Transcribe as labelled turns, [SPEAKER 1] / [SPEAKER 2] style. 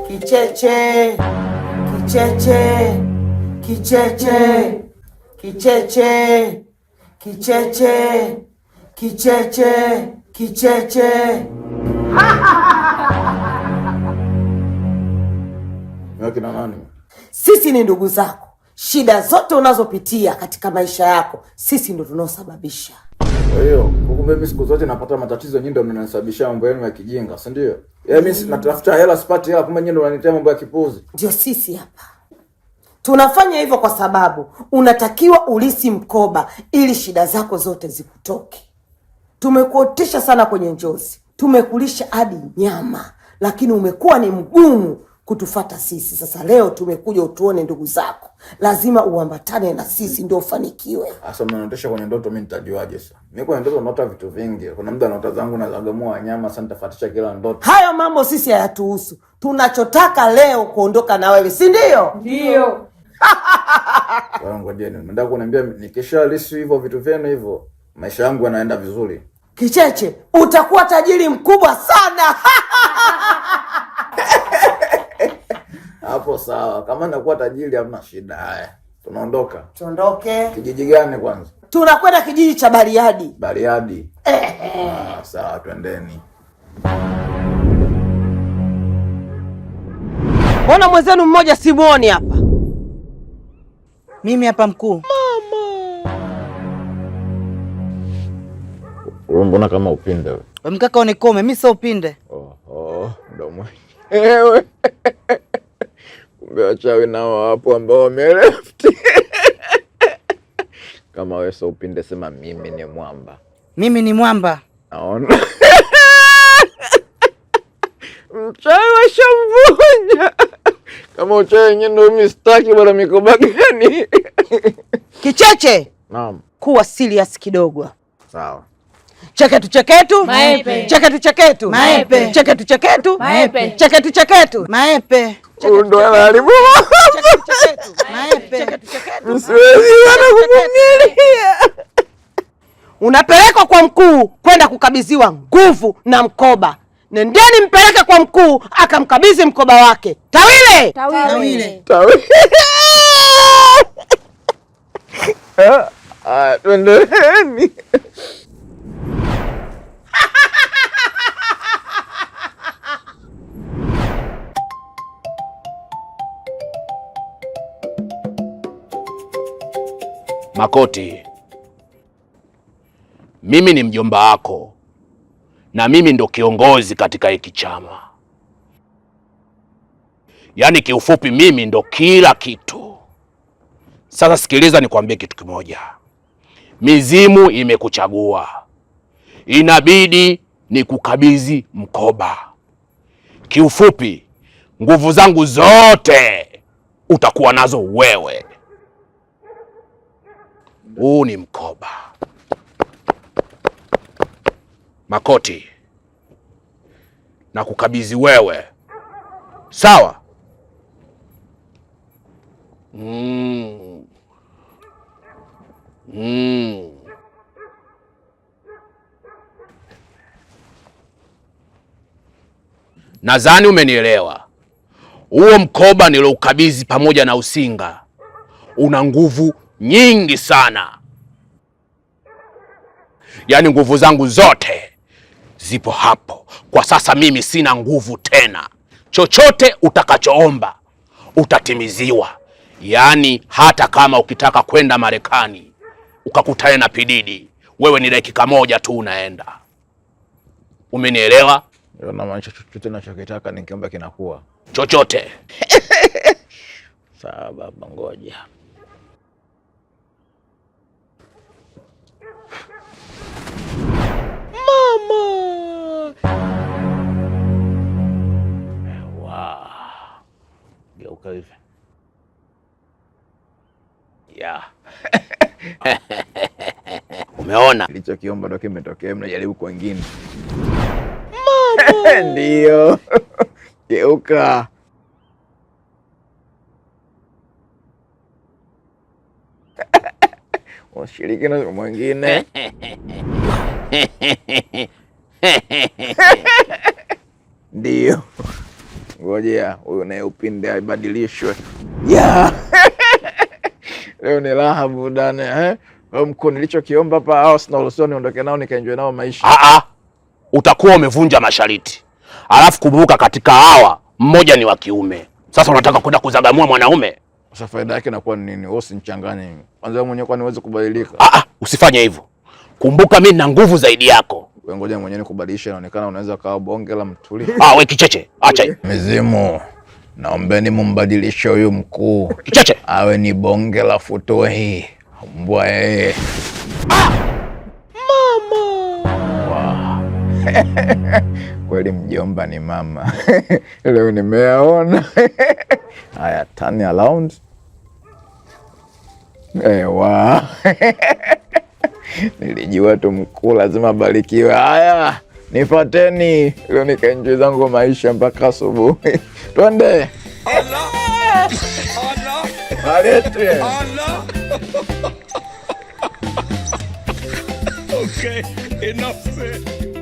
[SPEAKER 1] Kicheche, kicheche, kicheche, kicheche, kicheche, kicheche, kicheche.
[SPEAKER 2] Kina nani?
[SPEAKER 1] Sisi ni ndugu zako. Shida zote unazopitia katika maisha yako sisi ndo tunaosababisha.
[SPEAKER 2] Kwa hiyo kumbe mimi siku zote napata matatizo, nyinyi ndio mnanisababishia mambo yenu ya kijinga, si ndio? Mimi natafuta hela sipati hela, kumbe nyinyi ndio mnaniletea mambo ya kipuzi.
[SPEAKER 1] Ndio sisi hapa tunafanya hivyo kwa sababu unatakiwa ulisi mkoba ili shida zako zote zikutoke. Tumekuotesha sana kwenye njozi, tumekulisha hadi nyama, lakini umekuwa ni mgumu kutufata sisi. Sasa leo tumekuja utuone ndugu zako, lazima uambatane na sisi ndio ufanikiwe.
[SPEAKER 2] Sasa mnaotesha kwenye ndoto, mimi nitajuaje sasa? Mimi kwenye ndoto naota vitu vingi. Kuna muda naota zangu na zagamua wanyama, sasa nitafuatisha kila ndoto.
[SPEAKER 1] Hayo mambo sisi hayatuhusu. Tunachotaka leo kuondoka na wewe, si ndio?
[SPEAKER 3] Ndio.
[SPEAKER 2] Wewe ngojeni, nataka kuniambia nikisha lisi hivyo vitu vyenu hivyo, maisha yangu yanaenda vizuri.
[SPEAKER 1] Kicheche, utakuwa tajiri mkubwa sana.
[SPEAKER 2] Hapo sawa. Kama nakuwa tajiri hamna shida. Haya, tunaondoka.
[SPEAKER 1] Tuondoke.
[SPEAKER 2] Kijiji gani kwanza?
[SPEAKER 1] Tunakwenda kijiji cha Bariadi.
[SPEAKER 2] Bariadi. Sawa, twendeni.
[SPEAKER 1] Mbona mwenzenu mmoja simuoni hapa?
[SPEAKER 3] Mimi hapa mkuu.
[SPEAKER 2] Mama. Wewe mbona kama upinde wewe?
[SPEAKER 3] Wewe mkaka unikome, mimi sio upinde.
[SPEAKER 2] Ndo mwenyewe. Kumbe wachawi nao hapo ambao wamelefti. Kama wewe sio upinde, sema mimi ni mwamba.
[SPEAKER 3] Mimi ni mwamba.
[SPEAKER 2] Naona. Mchawi washamvunja. Kama uchawi yenyewe ndio mistaki bwana, mikoba gani?
[SPEAKER 1] Kicheche.
[SPEAKER 2] Naam.
[SPEAKER 1] Kuwa serious kidogo.
[SPEAKER 2] Sawa.
[SPEAKER 1] Cheketu cheketu.
[SPEAKER 3] Maepe.
[SPEAKER 1] Cheketu cheketu.
[SPEAKER 3] Maepe.
[SPEAKER 1] Cheketu cheketu.
[SPEAKER 3] Maepe.
[SPEAKER 1] Cheketu cheketu.
[SPEAKER 3] Maepe.
[SPEAKER 2] Ndo anaharibu.
[SPEAKER 1] Cheketu cheketu.
[SPEAKER 3] Maepe.
[SPEAKER 1] Cheketu cheketu.
[SPEAKER 2] Siwezi wana kuvumilia.
[SPEAKER 1] Unapelekwa kwa mkuu kwenda kukabidhiwa nguvu na mkoba. Nendeni mpeleke kwa mkuu akamkabidhi mkoba wake. Tawile!
[SPEAKER 3] Tawile.
[SPEAKER 2] Twendeni.
[SPEAKER 4] Makoti, mimi ni mjomba wako na mimi ndo kiongozi katika hiki chama. Yaani kiufupi mimi ndo kila kitu. Sasa sikiliza nikwambie kitu kimoja. Mizimu imekuchagua. Inabidi nikukabidhi mkoba. Kiufupi nguvu zangu zote utakuwa nazo wewe. Huu ni mkoba. Makoti, na kukabidhi wewe. Sawa? Nadhani umenielewa. Huo mkoba niloukabidhi pamoja na usinga una nguvu nyingi sana. Yaani nguvu zangu zote zipo hapo. Kwa sasa mimi sina nguvu tena. Chochote utakachoomba utatimiziwa. Yaani hata kama ukitaka kwenda Marekani ukakutane na Pididi, wewe ni dakika moja tu unaenda. Umenielewa?
[SPEAKER 2] Ndio na maana chochote ninachokitaka nikiomba kinakuwa.
[SPEAKER 4] Chochote.
[SPEAKER 2] Sawa baba, ngoja. Mama. Geuka hivi.
[SPEAKER 4] Yeah. Umeona?
[SPEAKER 2] Nilichokiomba ndo kimetokea, mnajaribu kwa wengine. Mama. Ndio. Geuka. Washiriki na mwingine. Ndio. Ngojea huyu naye upinde aibadilishwe. Yeah. Leo ni raha burudani mkuu, nilichokiomba hapa hao sina uruhusa niondoke nao nikaenjoy nao maisha.
[SPEAKER 4] Utakuwa umevunja masharti. Alafu kumbuka katika hawa mmoja ni wa kiume. Sasa unataka kwenda kuzagamua mwanaume?
[SPEAKER 2] Sasa faida yake inakuwa ni nini? Wewe usinichanganye. Kwanza mwenyewe kwa niweze kubadilika.
[SPEAKER 4] Usifanye hivyo. Kumbuka mimi nina nguvu zaidi yako.
[SPEAKER 2] Wewe ngoja mwenyewe nikubadilisha, inaonekana unaweza kawa bonge la mtuli.
[SPEAKER 4] Wewe kicheche, acha hiyo.
[SPEAKER 2] Mizimu. Naombeni mumbadilishe huyu mkuu.
[SPEAKER 4] Kicheche.
[SPEAKER 2] Awe ni bonge la futo hii. Mbwa yeye.
[SPEAKER 4] Mama.
[SPEAKER 2] Wow. Kweli mjomba ni mama. Leo nimeaona. Haya, turn around. Wow. Nilijua tu mkuu lazima barikiwe. Haya, nifuateni. Leo nikaenjoy zangu maisha mpaka asubuhi. Twende. Allah. Allah.
[SPEAKER 5] Okay, enough said.